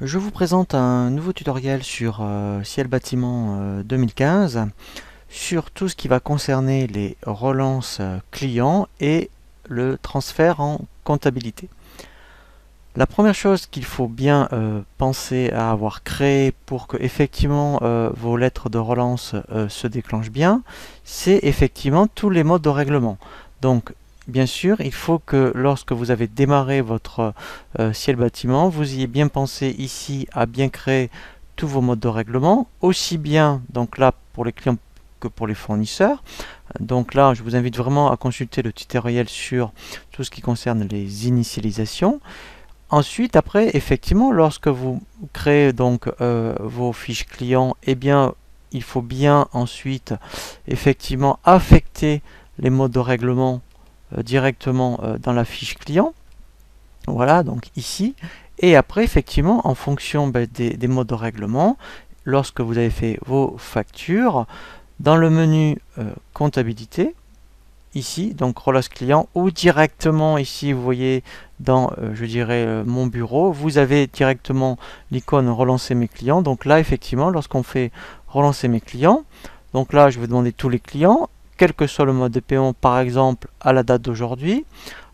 Je vous présente un nouveau tutoriel sur Ciel Bâtiment 2015 sur tout ce qui va concerner les relances clients et le transfert en comptabilité. La première chose qu'il faut bien penser à avoir créé pour que effectivement vos lettres de relance se déclenchent bien, c'est effectivement tous les modes de règlement. Donc bien sûr, il faut que lorsque vous avez démarré votre Ciel Bâtiment, vous ayez bien pensé ici à bien créer tous vos modes de règlement, aussi bien donc là pour les clients que pour les fournisseurs. Donc là, je vous invite vraiment à consulter le tutoriel sur tout ce qui concerne les initialisations. Ensuite, après, effectivement, lorsque vous créez donc vos fiches clients, eh bien, il faut bien ensuite effectivement affecter les modes de règlement directement dans la fiche client. Voilà, donc ici. Et après, effectivement, en fonction des modes de règlement, lorsque vous avez fait vos factures, dans le menu comptabilité, ici, donc relance client, ou directement ici, vous voyez, dans, je dirais, mon bureau, vous avez directement l'icône relancer mes clients. Donc là, effectivement, lorsqu'on fait relancer mes clients, donc là, je vais demander tous les clients, quel que soit le mode de paiement, par exemple, à la date d'aujourd'hui.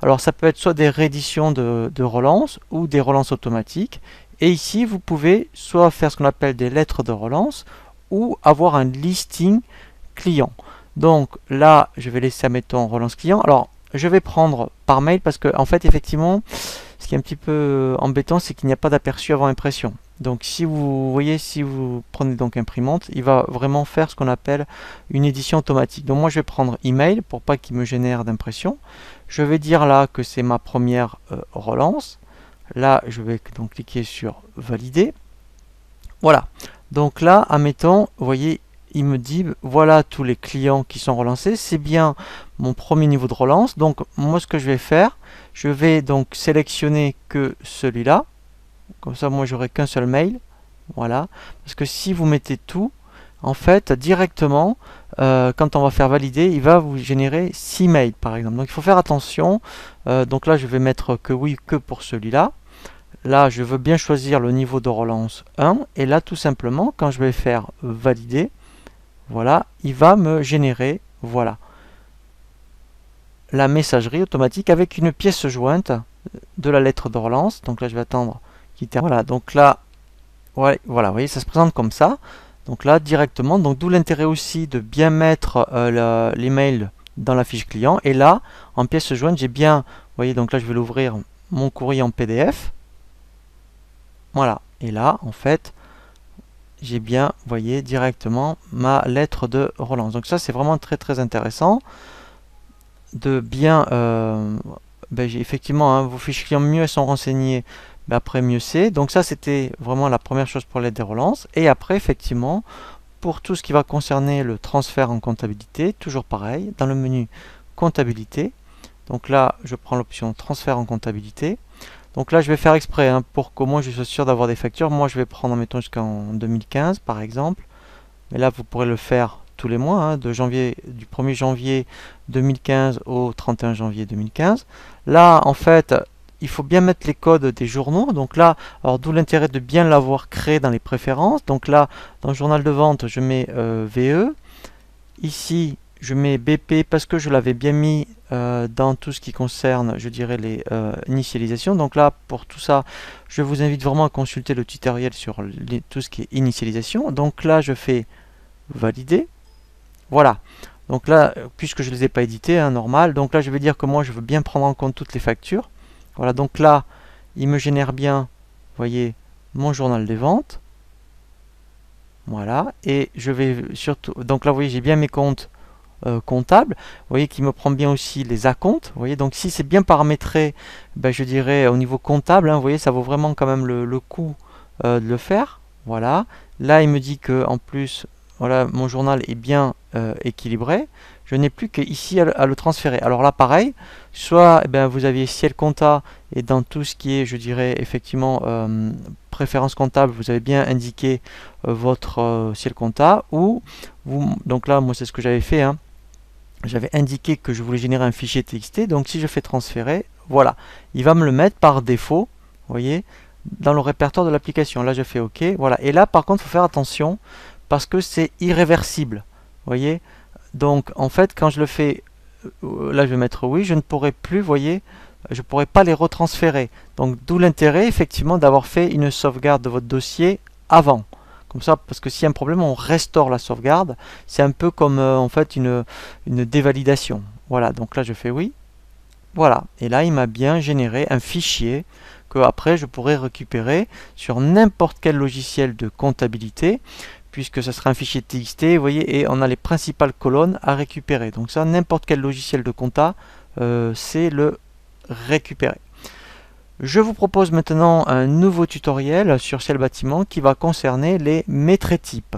Alors, ça peut être soit des rééditions de relance ou des relances automatiques. Et ici, vous pouvez soit faire ce qu'on appelle des lettres de relance ou avoir un listing client. Donc là, je vais laisser, admettons, relance client. Alors, je vais prendre par mail parce que, en fait, effectivement, ce qui est un petit peu embêtant, c'est qu'il n'y a pas d'aperçu avant impression. Donc, si vous voyez, si vous prenez donc imprimante, il va vraiment faire ce qu'on appelle une édition automatique. Donc, moi, je vais prendre email pour pas qu'il me génère d'impression. Je vais dire là que c'est ma première relance. Là, je vais donc cliquer sur valider. Voilà. Donc là, admettons, vous voyez, il me dit voilà tous les clients qui sont relancés, c'est bien mon premier niveau de relance. Donc moi ce que je vais faire, je vais donc sélectionner que celui-là, comme ça moi j'aurai qu'un seul mail, voilà, parce que si vous mettez tout, en fait directement quand on va faire valider, il va vous générer 6 mails par exemple. Donc il faut faire attention. Donc là je vais mettre que oui que pour celui-là. Là, je veux bien choisir le niveau de relance 1. Et là, tout simplement, quand je vais faire valider, voilà, il va me générer, voilà, la messagerie automatique avec une pièce jointe de la lettre de relance. Donc là, je vais attendre qu'il termine. Voilà, donc là, voilà, vous voyez, ça se présente comme ça. Donc là, directement, donc d'où l'intérêt aussi de bien mettre l'email dans la fiche client. Et là, en pièce jointe, j'ai bien, vous voyez, donc là, je vais l'ouvrir, mon courrier en PDF. Voilà, et là, en fait, j'ai bien, vous voyez, directement ma lettre de relance. Donc ça, c'est vraiment très très intéressant de bien, effectivement, hein, vos fiches clients, mieux elles sont renseignées, après mieux c'est. Donc ça, c'était vraiment la première chose pour l'aide des relances. Et après, effectivement, pour tout ce qui va concerner le transfert en comptabilité, toujours pareil, dans le menu comptabilité. Donc là, je prends l'option transfert en comptabilité. Donc là, je vais faire exprès hein, pour qu'au moins je sois sûr d'avoir des factures. Moi, je vais prendre, mettons, jusqu'en 2015, par exemple. Mais là, vous pourrez le faire tous les mois, hein, du 1er janvier 2015 au 31 janvier 2015. Là, en fait, il faut bien mettre les codes des journaux. Donc là, alors d'où l'intérêt de bien l'avoir créé dans les préférences. Donc là, dans le journal de vente, je mets VE. Ici, je mets BP parce que je l'avais bien mis dans tout ce qui concerne, je dirais, les initialisations. Donc là, pour tout ça, je vous invite vraiment à consulter le tutoriel sur tout ce qui est initialisation. Donc là, je fais valider. Voilà. Donc là, puisque je ne les ai pas édités, hein, normal. Donc là, je vais dire que moi, je veux bien prendre en compte toutes les factures. Voilà. Donc là, il me génère bien, vous voyez, mon journal des ventes. Voilà. Et je vais surtout... Donc là, vous voyez, j'ai bien mes comptes comptable, vous voyez qu'il me prend bien aussi les acomptes, vous voyez, donc si c'est bien paramétré, je dirais au niveau comptable, hein, vous voyez, ça vaut vraiment quand même le coup de le faire, voilà. Là, il me dit que en plus, voilà, mon journal est bien équilibré, je n'ai plus qu'ici à le transférer. Alors là, pareil, soit vous aviez Ciel Compta et dans tout ce qui est, je dirais, effectivement, préférence comptable, vous avez bien indiqué votre Ciel Compta, ou vous, donc là, moi, c'est ce que j'avais fait, hein, j'avais indiqué que je voulais générer un fichier TXT, donc si je fais transférer, voilà, il va me le mettre par défaut, vous voyez, dans le répertoire de l'application. Là je fais OK, voilà. Et là par contre il faut faire attention parce que c'est irréversible. Vous voyez? Donc en fait quand je le fais, là je vais mettre oui, je ne pourrai plus, vous voyez, je ne pourrai pas les retransférer. Donc d'où l'intérêt effectivement d'avoir fait une sauvegarde de votre dossier avant. Comme ça, parce que s'il y a un problème, on restaure la sauvegarde. C'est un peu comme en fait une dévalidation. Voilà, donc là je fais oui. Voilà, et là il m'a bien généré un fichier que après je pourrais récupérer sur n'importe quel logiciel de comptabilité, puisque ce sera un fichier TXT, vous voyez, et on a les principales colonnes à récupérer. Donc ça, n'importe quel logiciel de compta c'est le récupérer. Je vous propose maintenant un nouveau tutoriel sur Ciel Bâtiment qui va concerner les métraits types.